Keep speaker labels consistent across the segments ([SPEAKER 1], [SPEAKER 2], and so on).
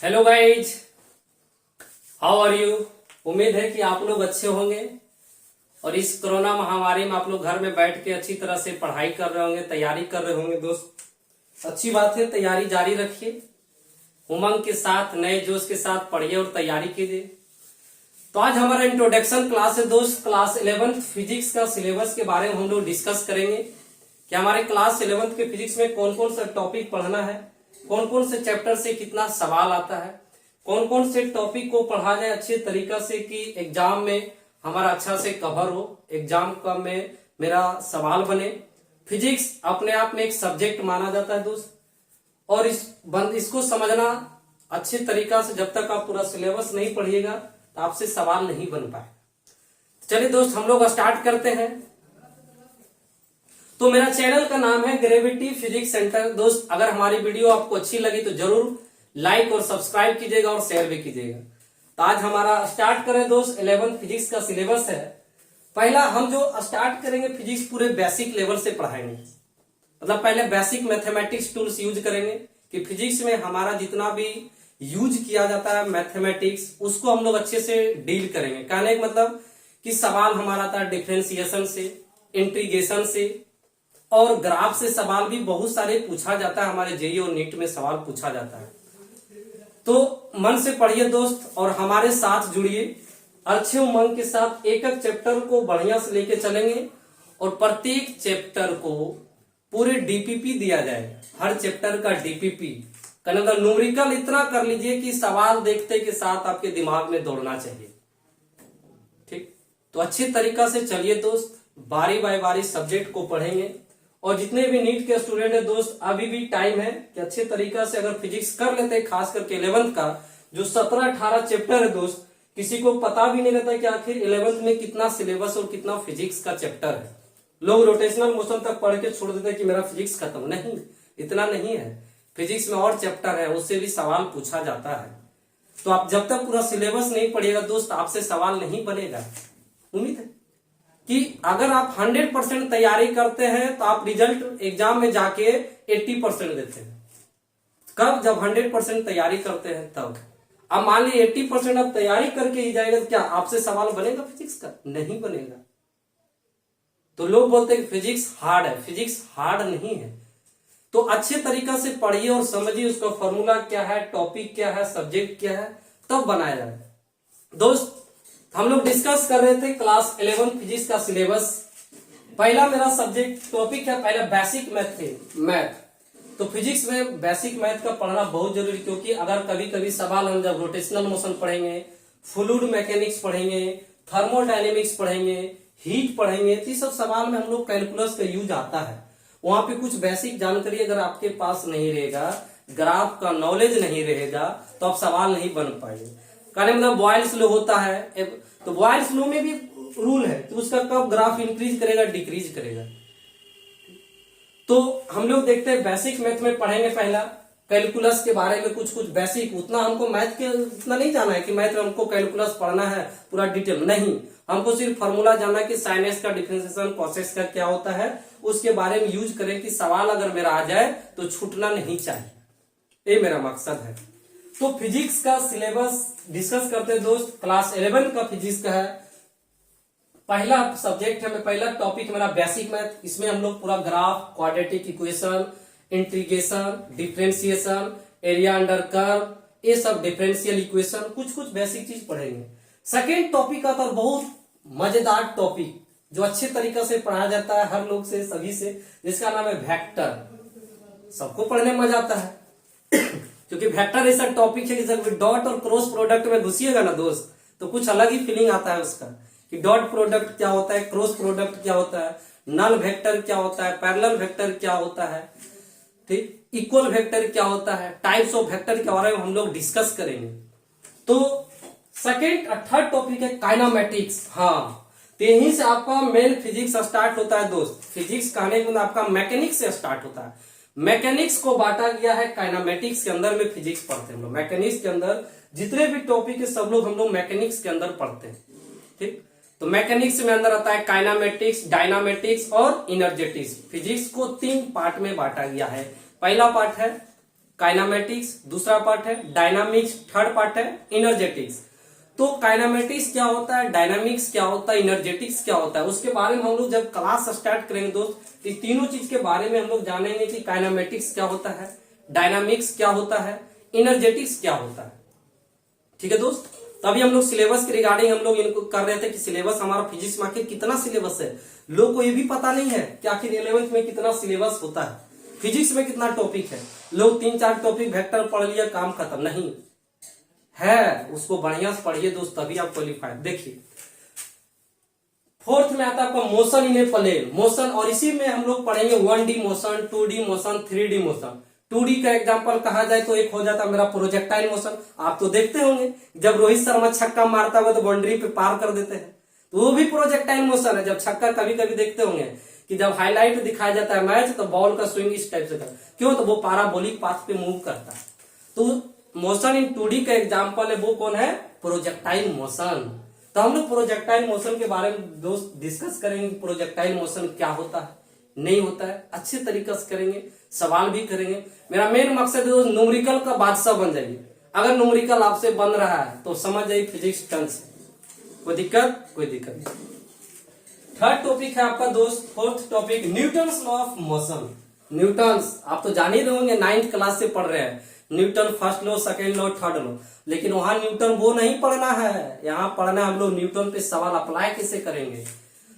[SPEAKER 1] Hello guys, how are you. उम्मीद है कि आप लोग अच्छे होंगे और इस कोरोना महामारी में आप लोग घर में बैठ के अच्छी तरह से पढ़ाई कर रहे होंगे, तैयारी कर रहे होंगे। दोस्त अच्छी बात है, तैयारी जारी रखिए, उमंग के साथ नए जोश के साथ पढ़िए और तैयारी कीजिए। तो आज हमारा इंट्रोडक्शन क्लास है दोस्त। क्लास 11th फिजिक्स का सिलेबस के बारे में हम लोग डिस्कस करेंगे कि हमारे क्लास 11th के फिजिक्स में कौन कौन सा टॉपिक पढ़ना है, कौन कौन से चैप्टर से कितना सवाल आता है, कौन कौन से टॉपिक को पढ़ा जाए अच्छे तरीका से कि एग्जाम में हमारा अच्छा से कवर हो, एग्जाम का में मेरा सवाल बने। फिजिक्स अपने आप में एक सब्जेक्ट माना जाता है दोस्त, और इसको समझना अच्छे तरीका से जब तक आप पूरा सिलेबस नहीं पढ़िएगा तो आपसे सवाल नहीं बन पाए। चलिए दोस्त, हम लोग स्टार्ट करते हैं। तो मेरा चैनल का नाम है ग्रेविटी फिजिक्स सेंटर। दोस्त, अगर हमारी वीडियो आपको अच्छी लगी तो जरूर लाइक और सब्सक्राइब कीजिएगा और शेयर भी कीजिएगा। तो आज हमारा स्टार्ट करें दोस्त, 11th फिजिक्स का सिलेबस है। पहला हम जो स्टार्ट करेंगे फिजिक्स पूरे बेसिक लेवल से पढ़ाएंगे, मतलब पहले बेसिक मैथमेटिक्स टूल्स यूज करेंगे कि फिजिक्स में हमारा जितना भी यूज किया जाता है मैथमेटिक्स, उसको हम लोग अच्छे से डील करेंगे। कहने का मतलब कि सवाल हमारा आता है डिफरेंशिएशन से, इंटीग्रेशन से और ग्राफ से सवाल भी बहुत सारे पूछा जाता है। हमारे जेईई और नीट में सवाल पूछा जाता है। तो मन से पढ़िए दोस्त और हमारे साथ जुड़िए। अच्छे उमंग के साथ एक एक चैप्टर को बढ़िया से लेके चलेंगे और प्रत्येक चैप्टर को पूरे डीपीपी दिया जाएगा। हर चैप्टर का डीपीपी मतलब न्यूमेरिकल इतना कर लीजिए कि सवाल देखते के साथ आपके दिमाग में दौड़ना चाहिए। ठीक, तो अच्छी तरीका से चलिए दोस्त, बारी बाय बारी सब्जेक्ट को पढ़ेंगे। और जितने भी नीट के स्टूडेंट है दोस्त, अभी भी टाइम है कि अच्छे तरीका से अगर फिजिक्स कर लेते हैं, खास करके 11th का जो 17-18 चैप्टर है दोस्त, किसी को पता भी नहीं रहता कि आखिर 11th में कितना सिलेबस और कितना फिजिक्स का चैप्टर है। लोग रोटेशनल मोशन तक पढ़ के छोड़ देते हैं कि मेरा फिजिक्स खत्म। नहीं, इतना नहीं है। फिजिक्स में और चैप्टर है, उससे भी सवाल पूछा जाता है। तो आप जब तक पूरा सिलेबस नहीं पढ़िएगा दोस्त, आपसे सवाल नहीं बनेगा। उम्मीद है कि अगर आप 100% तैयारी करते हैं तो आप रिजल्ट एग्जाम में जाके 80% देते हैं। कब? जब 100% तैयारी करते हैं तब। अब मान लीजिए 80% आप तैयारी करके ही जाएगा तो क्या आपसे सवाल बनेगा फिजिक्स का? नहीं बनेगा। तो लोग बोलते हैं कि फिजिक्स हार्ड है। फिजिक्स हार्ड नहीं है। तो अच्छे तरीका से पढ़िए और समझिए उसका फॉर्मूला क्या है, टॉपिक क्या है, सब्जेक्ट क्या है, तब बनाया जाए। दोस्त, हम लोग डिस्कस कर रहे थे क्लास 11 फिजिक्स का सिलेबस। पहला मेरा सब्जेक्ट टॉपिक है, पहला बेसिक मैथ। तो फिजिक्स में बेसिक मैथ का पढ़ना बहुत जरूरी, क्योंकि अगर कभी कभी सवाल हम जब रोटेशनल मोशन पढ़ेंगे, फ्लूइड मैकेनिक्स पढ़ेंगे, थर्मोडायनेमिक्स पढ़ेंगे, हीट पढ़ेंगे, तो सब सवाल में हम लोग कैलकुलस का यूज आता है। वहां पे कुछ बेसिक जानकारी अगर आपके पास नहीं रहेगा, ग्राफ का नॉलेज नहीं रहेगा, तो आप सवाल नहीं बन पाएंगे। कहने मतलब बॉयल्स लॉ होता है, तो बॉयल्स लॉ में भी रूल है कि उसका कब ग्राफ इंक्रीज करेगा, डिक्रीज करेगा। तो हम लोग देखते हैं बेसिक मैथ में पढ़ेंगे पहला कैलकुलस के बारे में, कुछ बेसिक। उतना हमको मैथ के उतना नहीं जाना है कि मैथ में हमको कैलकुलस पढ़ना है पूरा डिटेल, नहीं। हमको सिर्फ फॉर्मूला जानना है कि साइन एक्स का डिफरेंशिएशन कॉस एक्स का क्या होता है, उसके बारे में यूज करें कि सवाल अगर मेरा आ जाए तो छूटना नहीं चाहिए। ये मेरा मकसद है। तो फिजिक्स का सिलेबस डिस्कस करते हैं दोस्त। क्लास 11 का फिजिक्स का है, पहला सब्जेक्ट है, पहला टॉपिक मेरा बेसिक मैथ। इसमें हम लोग पूरा graph, quadratic equation, integration, differentiation, area under curve, ये सब डिफरेंशियल इक्वेशन, कुछ बेसिक चीज पढ़ेंगे। सेकेंड टॉपिक आता है बहुत मजेदार टॉपिक जो अच्छे तरीके से पढ़ाया जाता है हर लोग से, सभी से, जिसका नाम है वेक्टर। सबको पढ़ने में मजा आता है क्योंकि वेक्टर ऐसा टॉपिक है कि जब डॉट और क्रॉस प्रोडक्ट में घुसिएगा ना दोस्त, तो कुछ अलग ही फीलिंग आता है उसका कि डॉट प्रोडक्ट क्या होता है, क्रॉस प्रोडक्ट क्या होता है, नल वेक्टर क्या होता है, पैरेलल वेक्टर क्या होता है, ठीक, इक्वल वेक्टर क्या होता है, टाइप्स ऑफ वेक्टर के बारे में हम लोग डिस्कस करेंगे। तो सेकेंड थर्ड टॉपिक है काइनेमेटिक्स। हाँ, तो यहीं से आपका मेन फिजिक्स स्टार्ट होता है दोस्त। फिजिक्स कहने के मतलब आपका मैकेनिक्स से स्टार्ट होता है। मैकेनिक्स को बांटा गया है काइनेमेटिक्स के अंदर में फिजिक्स पढ़ते हैं हम लोग। मैकेनिक्स के अंदर जितने भी टॉपिक है सब लोग हम लोग मैकेनिक्स के अंदर पढ़ते हैं। ठीक, तो मैकेनिक्स में अंदर आता है काइनेमेटिक्स, डायनामेटिक्स और इनर्जेटिक्स। फिजिक्स को 3 पार्ट में बांटा गया है। पहला पार्ट है काइनामेटिक्स दूसरा पार्ट है, डायनामिक्स थर्ड पार्ट है, एनर्जेटिक्स। तो काइनामेटिक्स क्या होता है, डायनामिक्स क्या होता है, एनर्जेटिक्स क्या होता है, उसके बारे में हम लोग जब क्लास स्टार्ट करेंगे दोस्त, इस तीनों चीज के बारे में हम लोग जानेंगे कि काइनामेटिक्स क्या होता है, डायनामिक्स क्या होता है, एनर्जेटिक्स क्या होता है। ठीक है दोस्त, तो अभी हम लोग सिलेबस के रिगार्डिंग हम लोग इनको कर रहे थे कि सिलेबस हमारा फिजिक्स में आखिर कितना सिलेबस है। लोग को ये भी पता नहीं है कि आखिर 11वीं में कितना सिलेबस होता है, फिजिक्स में कितना टॉपिक है। लोग 3-4 टॉपिक वेक्टर पढ़ लिया, काम खत्म। नहीं है, उसको बढ़िया से पढ़िए दोस्त, तभी आप क्वालिफाइड। देखिए फोर्थ में आता है आपका motion in a plane, motion, और इसी में हम लोग पढ़ेंगे 1D motion, 2D motion, 3D motion. 2D का एग्जांपल कहा जाए तो एक हो जाता है मेरा प्रोजेक्टाइल मोशन। आप तो देखते होंगे जब रोहित शर्मा छक्का मारता हुआ तो बाउंड्री पे पार कर देते हैं, तो वो भी प्रोजेक्टाइल मोशन है। जब छक्का कभी कभी देखते होंगे कि जब हाईलाइट दिखाया जाता है मैच, तो बॉल का स्विंग इस टाइप से करता है, क्यों, तो वो पैराबोलिक पाथ पे मूव करता है। तो मोशन इन 2D का एग्जांपल है, वो कौन है, प्रोजेक्टाइल मोशन। तो हम लोग प्रोजेक्टाइल मोशन के बारे में दोस्त डिस्कस करेंगे, प्रोजेक्टाइल मोशन क्या होता है, नहीं होता है, अच्छे तरीके से करेंगे, सवाल भी करेंगे। मेरा मेन मकसद है न्यूमेरिकल का बादशाह बन जाइए। अगर न्यूमेरिकल आपसे बन रहा है तो समझ जाइए फिजिक्स टन से, कोई दिक्कत नहीं। थर्ड टॉपिक है आपका दोस्त, fourth topic, Newton's law of motion. Newton's आप तो जान ही रहे होंगे, 9th क्लास से पढ़ रहे हैं, Newton first law, second law, third law. लेकिन वहां न्यूटन वो नहीं पढ़ना है, यहाँ पढ़ना हम लोग न्यूटन पे सवाल अप्लाई कैसे करेंगे।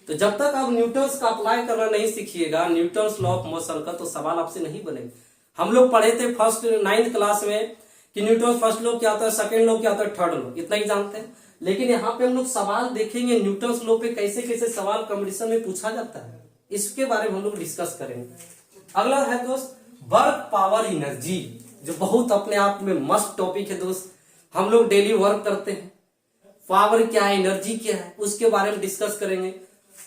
[SPEAKER 1] तो जब तक आप न्यूटन्स का अप्लाई करना नहीं सीखिएगा, न्यूटन्स लॉ ऑफ मोशन का, तो सवाल आपसे नहीं बनेगा। हम लोग पढ़े थे फर्स्ट 9th क्लास में कि न्यूटन फर्स्ट लॉ क्या होता है, सेकेंड लॉ क्या होता है, थर्ड लॉ, इतना ही जानते हैं। लेकिन यहाँ पे हम लोग सवाल देखेंगे न्यूटन्स लॉ पे कैसे कैसे सवाल कंपटीशन में पूछा जाता है, इसके बारे में हम लोग डिस्कस करेंगे। अगला है दोस्त वर्क पावर एनर्जी, जो बहुत अपने आप में मस्त टॉपिक है दोस्त। हम लोग डेली वर्क करते हैं, पावर क्या है, एनर्जी क्या है, उसके बारे में डिस्कस करेंगे।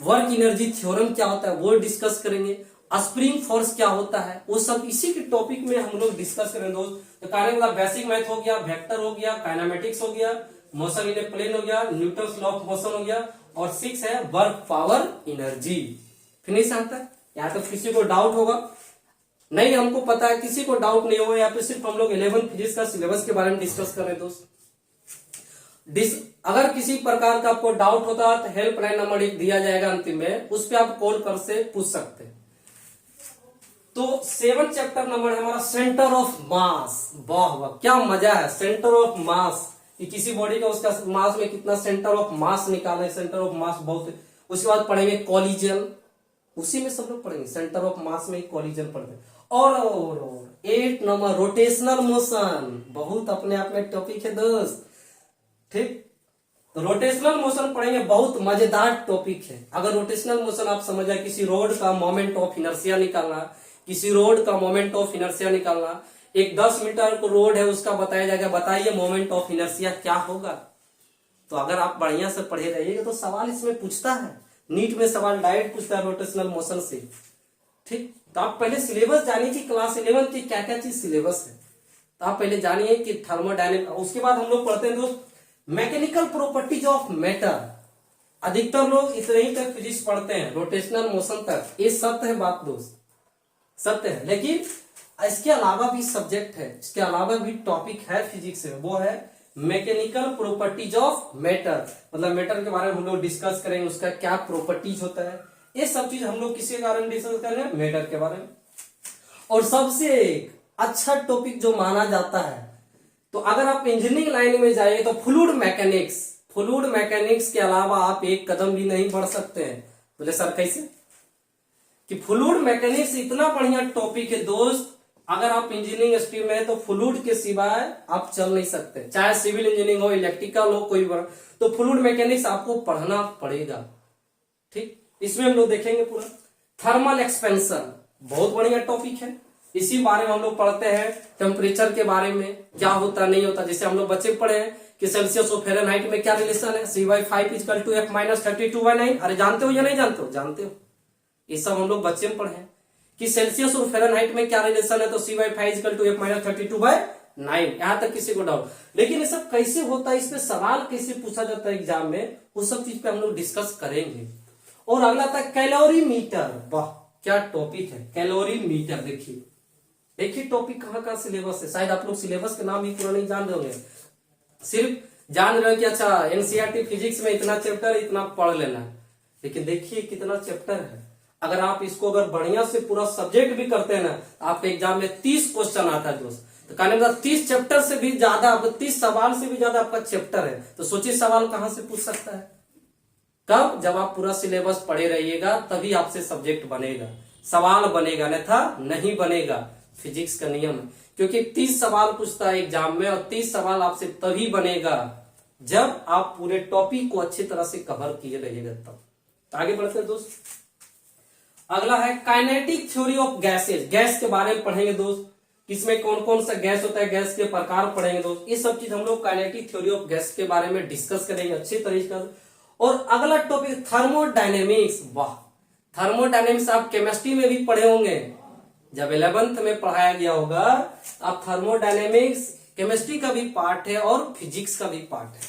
[SPEAKER 1] वर्क एनर्जी थ्योरम क्या होता है वो डिस्कस करेंगे। स्प्रिंग फोर्स क्या होता है, वो सब इसी के टॉपिक में हम लोग डिस्कस करेंगे दोस्त। तो कहने का बेसिक मैथ हो गया, वेक्टर हो गया, काइनेमेटिक्स हो गया, मोशन इन ए प्लेन हो गया, न्यूटन्स लॉ ऑफ मोशन हो गया, और 6 है वर्क पावर एनर्जी। फिनिश आता है। यहाँ तो किसी को डाउट होगा, नहीं हमको पता है, किसी को डाउट नहीं होगा। यहाँ पे सिर्फ हम लोग 11th फिजिक्स का सिलेबस के बारे में डिस्कस कर रहे हैं दोस्त। अगर किसी प्रकार का आपको डाउट होता है तो हेल्पलाइन नंबर एक दिया जाएगा अंतिम में, उस पर आप कॉल कर से पूछ सकते हैं। तो 7th चैप्टर नंबर है हमारा सेंटर ऑफ मास। वाह वाह क्या मजा है, सेंटर ऑफ मास, कि किसी बॉडी का उसका मास में कितना सेंटर ऑफ मास निकाला है, सेंटर ऑफ मास बहुत। उसके बाद पढ़ेंगे कॉलिजन, उसी में सब लोग पढ़ेंगे, सेंटर ऑफ मास में कॉलिजन पढ़ते हैं। और 8 नंबर रोटेशनल मोशन, बहुत अपने आप में टॉपिक है दोस्त। ठीक, तो रोटेशनल मोशन पढ़ेंगे, बहुत मजेदार टॉपिक है। अगर रोटेशनल मोशन आप समझ जाए, किसी रोड का मोमेंट ऑफ इनर्शिया निकालना, किसी रोड का मोमेंट ऑफ इनर्शिया निकालना, एक 10 मीटर को रोड है उसका बताया जाएगा, बताइए मोमेंट ऑफ इनर्शिया क्या होगा। तो अगर आप बढ़िया से पढ़े रहिएगा तो सवाल इसमें पूछता है, नीट में सवाल डायरेक्ट पूछता है रोटेशनल मोशन से। ठीक, तो आप पहले सिलेबस जानिए कि क्लास 11 की क्या क्या चीज सिलेबस है। तो आप पहले जानिए कि थर्मोडायनेमिक। उसके बाद हम लोग पढ़ते हैं दोस्त मैकेनिकल प्रॉपर्टीज ऑफ मैटर। अधिकतर लोग इतने ही तक फिजिक्स पढ़ते हैं, रोटेशनल मोशन तक। ये सत्य है बात दोस्त, सत्य है। लेकिन इसके अलावा भी सब्जेक्ट है, इसके अलावा भी टॉपिक है फिजिक्स में, वो है मैकेनिकल प्रॉपर्टीज ऑफ मैटर। मतलब मैटर के बारे में हम लोग डिस्कस करेंगे, उसका क्या प्रॉपर्टीज होता है, ये सब चीज हम लोग किसके बारे में डिस्कस करेंगे, मैटर के बारे में। और सबसे अच्छा टॉपिक जो माना जाता है, तो अगर आप इंजीनियरिंग लाइन में जाइए तो फ्लूइड मैकेनिक्स। फ्लूइड मैकेनिक्स के अलावा आप एक कदम भी नहीं बढ़ सकते हैं। बोले सर कैसे, कि फ्लूइड मैकेनिक्स इतना बढ़िया टॉपिक है दोस्त। अगर आप इंजीनियरिंग स्ट्रीम में है तो फ्लूइड के सिवाय आप चल नहीं सकते, चाहे सिविल इंजीनियरिंग हो, इलेक्ट्रिकल हो, कोई बड़ा, तो फ्लूइड मैकेनिक्स आपको पढ़ना पड़ेगा। ठीक, इसमें हम लोग देखेंगे पूरा थर्मल एक्सपेंशन, बहुत बढ़िया टॉपिक है। इसी बारे में हम लोग पढ़ते हैं, टेम्परेचर के बारे में क्या होता नहीं होता। जैसे हम लोग बच्चे पढ़े हैं कि सेल्सियस और फ़ारेनहाइट में क्या रिलेशन है, C/5 = F-32/9। अरे जानते हो या नहीं जानते हो, जानते हो, ये सब हम लोग बच्चे में पढ़े हैं कि सेल्सियस और फ़ारेनहाइट में क्या रिलेशन है, तो C/5 = F-32/9। यहां तक किसी को डाउट। लेकिन ये सब कैसे होता है, इस पे सवाल कैसे पूछा जाता है एग्जाम में, वो सब चीज पे हम लोग डिस्कस करेंगे। और अगला था कैलोरी मीटर। वाह क्या टॉपिक है कैलोरी मीटर। देखिए देखिए टॉपिक कहाँ का सिलेबस है, शायद आप लोग सिलेबस के नाम भी पूरा नहीं जान रहे होंगे, सिर्फ जान रहे हो कि अच्छा एनसीईआरटी फिजिक्स में इतना चैप्टर इतना पढ़ लेना है, लेकिन देखिए कितना चैप्टर है। अगर आप इसको अगर बढ़िया से पूरा सब्जेक्ट भी करते हैं ना, आपके एग्जाम में 30 क्वेश्चन आता है दोस्त। तो कहने का 30 चैप्टर से भी ज्यादा, 30 सवाल से भी ज्यादा आपका चैप्टर है। तो सोचिए सवाल कहां से पूछ सकता है, कब? जब आप पूरा सिलेबस पढ़े रहिएगा तभी आपसे सब्जेक्ट बनेगा, सवाल बनेगा, अन्यथा नहीं बनेगा। फिजिक्स का नियम है, क्योंकि 30 सवाल पूछता है एग्जाम में, और 30 सवाल आपसे तभी बनेगा जब आप पूरे टॉपिक को अच्छी तरह से कवर किए रहिएगा तब। तो आगे बढ़ते हैं दोस्त। अगला है kinetic theory of gases, gas के बारे में पढ़ेंगे दोस्त, किसमें कौन कौन सा गैस होता है, गैस के प्रकार पढ़ेंगे दोस्त। ये सब चीज हम लोग काइनेटिक थ्योरी ऑफ गैस के बारे में डिस्कस करेंगे अच्छे तरीके से। और अगला टॉपिक थर्मोडायनेमिक्स। वाह, थर्मोडायनेमिक्स आप केमिस्ट्री में भी पढ़े होंगे, जब 11th में पढ़ाया गया होगा। आप थर्मोडायनेमिक्स केमिस्ट्री का भी पार्ट है और फिजिक्स का भी पार्ट है,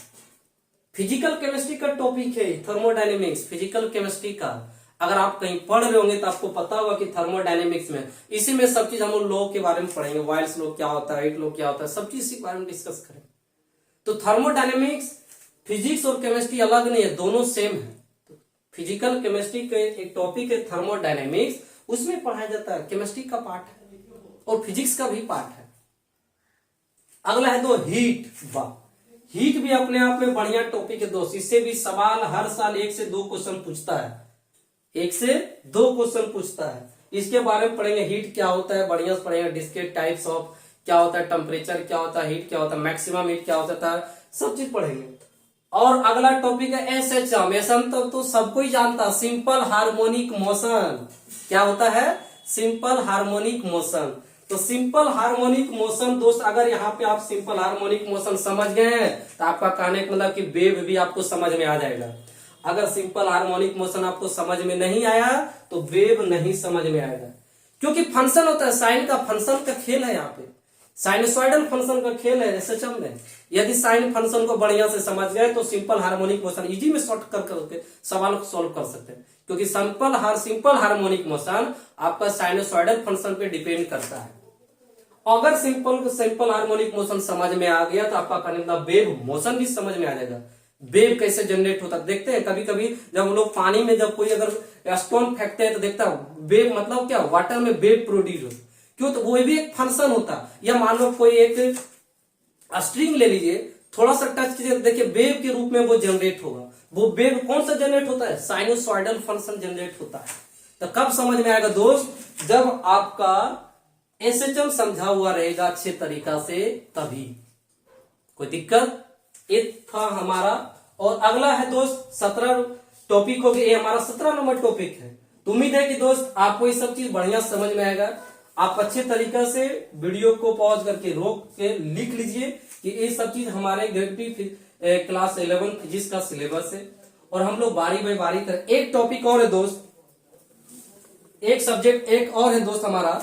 [SPEAKER 1] फिजिकल केमिस्ट्री का टॉपिक है थर्मोडायनेमिक्स, फिजिकल केमिस्ट्री का। अगर आप कहीं पढ़ रहे होंगे तो आपको पता होगा कि थर्मोडायनेमिक्स में इसी में सब चीज हम लोग लॉ के बारे में पढ़ेंगे, वाइल्स लॉ क्या होता है, हीट लॉ क्या होता है, सब चीज इसी के बारे में डिस्कस करेंगे। तो थर्मोडायनेमिक्स फिजिक्स और केमिस्ट्री अलग नहीं है, दोनों सेम है। तो फिजिकल केमिस्ट्री का एक टॉपिक है थर्मोडायनेमिक्स, उसमें पढ़ाया जाता है, केमिस्ट्री का पार्ट है और फिजिक्स का भी पार्ट है। अगला है दो हीट। वाह, हीट भी अपने आप में बढ़िया टॉपिक है दोस्त, इससे भी सवाल हर साल 1 से 2 क्वेश्चन पूछता है, 1 से 2 क्वेश्चन पूछता है। इसके बारे में पढ़ेंगे, हीट क्या होता है बढ़िया से पढ़ेंगे, डिस्क्रीट टाइप्स ऑफ क्या होता है, टेम्परेचर क्या होता है, हीट क्या होता है, मैक्सिमम हीट क्या होता है, सब चीज पढ़ेंगे। और अगला टॉपिक है एसएचएम, एसएम तो सबको ही जानता है, सिंपल हार्मोनिक मोशन। क्या होता है? Simple harmonic motion. तो सिंपल हार्मोनिक मोशन दोस्त, अगर यहाँ पे आप सिंपल हार्मोनिक मोशन समझ गए हैं तो आपका कहने का मतलब कि वेव भी आपको समझ में आ जाएगा। अगर सिंपल हार्मोनिक मोशन आपको समझ में नहीं आया तो वेव नहीं समझ में आएगा, क्योंकि फंक्शन होता है, साइन का फंक्शन का खेल है, यहाँ पे साइनसॉइडल फंक्शन का खेल है एसएचएम में। यदि साइन फंक्शन को बढ़िया से समझ गए तो सिंपल हार्मोनिक मोशन इजी में शॉर्ट कर करके सवाल को सॉल्व कर सकते हैं, क्योंकि सिंपल हार्मोनिक मोशन आपका साइनसॉइडल फंक्शन पे डिपेंड करता है। अगर सिंपल हार्मोनिक मोशन समझ में आ गया तो आपका कहने का वेव मोशन भी समझ में आ जाएगा। वेव कैसे जनरेट होता है देखते हैं, कभी कभी जब हम लोग पानी में जब कोई अगर स्टोन फेंकते हैं तो देखता है वेव मतलब क्या, वाटर में वेव प्रोड्यूस होता है, क्यों? तो वो भी एक फंक्शन होता है। या मान लो कोई एक स्ट्रिंग ले लीजिए, थोड़ा सा टच कीजिए, देखिए वेव के रूप में वो जनरेट होगा। वो वेव कौन सा जनरेट होता है? साइनोसॉइडल फंक्शन जनरेट होता है। तो कब समझ में आएगा दोस्त? जब आपका एसएचएम समझा हुआ रहेगा अच्छे तरीका से, तभी। कोई दिक्कत? ये था हमारा। और अगला है दोस्त 17 टॉपिक हो गया, ये हमारा 17 नंबर टॉपिक है। तो उम्मीद है कि दोस्त आपको ये सब चीज बढ़िया समझ में आएगा। आप अच्छे तरीके से वीडियो को पॉज करके रोक के लिख लीजिए कि ये सब चीज हमारे ग्रेविटी क्लास 11 फिजिक्स का सिलेबस है, और हम लोग बारी बारी बारी कर। एक टॉपिक और है दोस्त, एक सब्जेक्ट एक और है दोस्त हमारा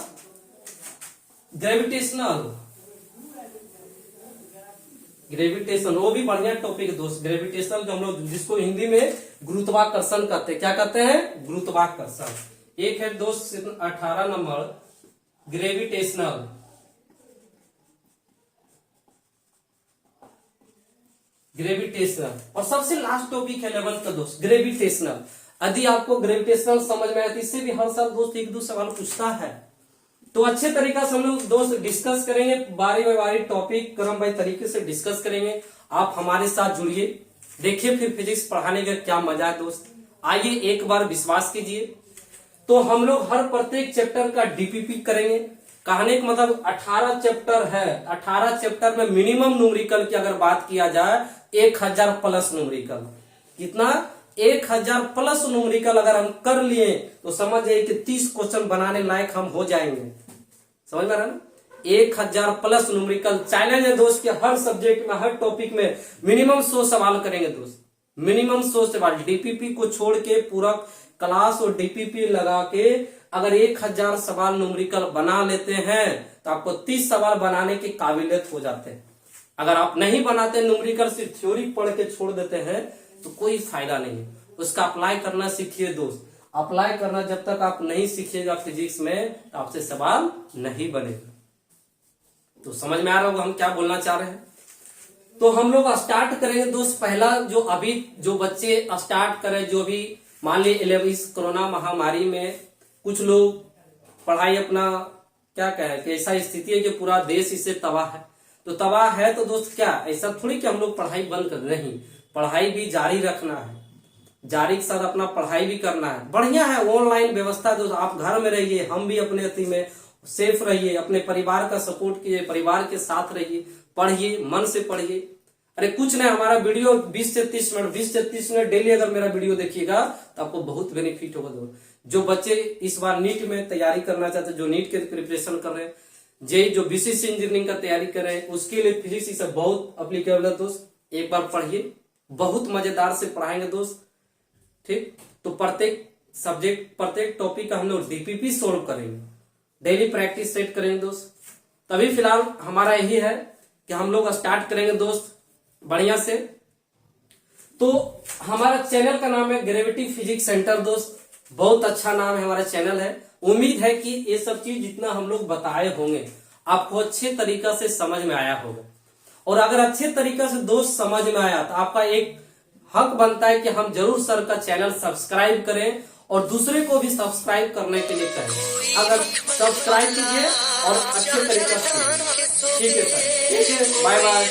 [SPEAKER 1] ग्रेविटेशन, वो भी बढ़िया टॉपिक है दोस्त। ग्रेविटेशनल जो हम लोग जिसको हिंदी में गुरुत्वाकर्षण कहते हैं, क्या कहते हैं? गुरुत्वाकर्षण। एक है दोस्त 18 नंबर ग्रेविटेशनल। और सबसे लास्ट टॉपिक है 11th का दोस्त ग्रेविटेशनल। यदि आपको ग्रेविटेशनल समझ में आया तो इससे भी हर साल दोस्त 1-2 सवाल पूछता है। तो अच्छे तरीका से हम लोग दोस्त डिस्कस करेंगे, बारी बारी बारी टॉपिक क्रमबद्ध तरीके से डिस्कस करेंगे। आप हमारे साथ जुड़िए, देखिए फिर फिजिक्स पढ़ाने का क्या मजा है दोस्त। आइए एक बार विश्वास कीजिए। तो हम लोग हर प्रत्येक चैप्टर का डीपीपी करेंगे। कहने का मतलब 18 चैप्टर है, 18 चैप्टर में मिनिमम न्यूमेरिकल की अगर बात किया जाए 1000 प्लस न्यूमेरिकल। कितना? 1000 प्लस न्यूमेरिकल अगर हम कर लिए तो समझ जाइए कि 30 क्वेश्चन बनाने लायक हम हो जाएंगे। समझ में आ रहा है ना? 1000 प्लस न्यूमेरिकल चैलेंज है दोस्त कि हर सब्जेक्ट में हर टॉपिक में मिनिमम 100 सवाल करेंगे दोस्त, मिनिमम 100 सवाल। डीपीपी को छोड़ के पूरा क्लास और डीपीपी लगा के अगर 1000 सवाल न्यूमेरिकल बना लेते हैं तो आपको 30 सवाल बनाने की काबिलियत हो जाते हैं। अगर आप नहीं बनाते न्यूमेरिकल, सिर्फ थ्योरी पढ़ के छोड़ देते हैं तो कोई फायदा नहीं है। उसका अप्लाई करना सीखिए दोस्त। अप्लाई करना जब तक आप नहीं सीखिएगा फिजिक्स में तो आपसे सवाल नहीं बनेगा। तो समझ में आ रहा होगा हम क्या बोलना चाह रहे हैं। तो हम लोग स्टार्ट करेंगे दोस्त। पहला जो अभी जो बच्चे स्टार्ट करें, जो भी मान ली 11 इस कोरोना महामारी में कुछ लोग पढ़ाई अपना क्या कहे कि ऐसा स्थिति है कि पूरा देश इससे तबाह है। तो तबाह है तो दोस्त क्या ऐसा थोड़ी कि हम लोग पढ़ाई बंद कर, नहीं, पढ़ाई भी जारी रखना है, जारी के साथ अपना पढ़ाई भी करना है। बढ़िया है ऑनलाइन व्यवस्था दोस्त, आप घर में रहिए, हम भी अपने अति में सेफ रहिए, अपने परिवार का सपोर्ट कीजिए, परिवार के साथ रहिए, पढ़िए, मन से पढ़िए। अरे कुछ नहीं, हमारा वीडियो 20 से 30 मिनट डेली अगर मेरा वीडियो देखिएगा तो आपको बहुत बेनिफिट होगा दोस्त। जो बच्चे इस बार नीट में तैयारी करना चाहते हैं, जो नीट के प्रिपरेशन कर रहे हैं, जेई जो बीसीसी इंजीनियरिंग का तैयारी कर रहे हैं, उसके लिए फिजिक्स इसे बहुत अप्लीकेबल है दोस्त। एक बार पढ़िए, बहुत मजेदार से पढ़ाएंगे दोस्त, ठीक। तो प्रत्येक सब्जेक्ट, प्रत्येक टॉपिक का हम लोग डीपीपी सोल्व करेंगे, डेली प्रैक्टिस सेट करेंगे दोस्त। तभी फिलहाल हमारा यही है कि हम लोग स्टार्ट करेंगे दोस्त बढ़िया से। तो हमारा चैनल का नाम है ग्रेविटी फिजिक्स सेंटर दोस्त, बहुत अच्छा नाम है हमारा चैनल है। उम्मीद है कि ये सब चीज जितना हम लोग बताए होंगे आपको अच्छे तरीका से समझ में आया होगा। और अगर अच्छे तरीका से दोस्त समझ में आया तो आपका एक हक बनता है कि हम जरूर सर का चैनल सब्सक्राइब करें और दूसरे को भी सब्सक्राइब करने के लिए कहें। अगर सब्सक्राइब कीजिए और अच्छे तरीके से, ठीक है सर, ठीक है, बाय बाय।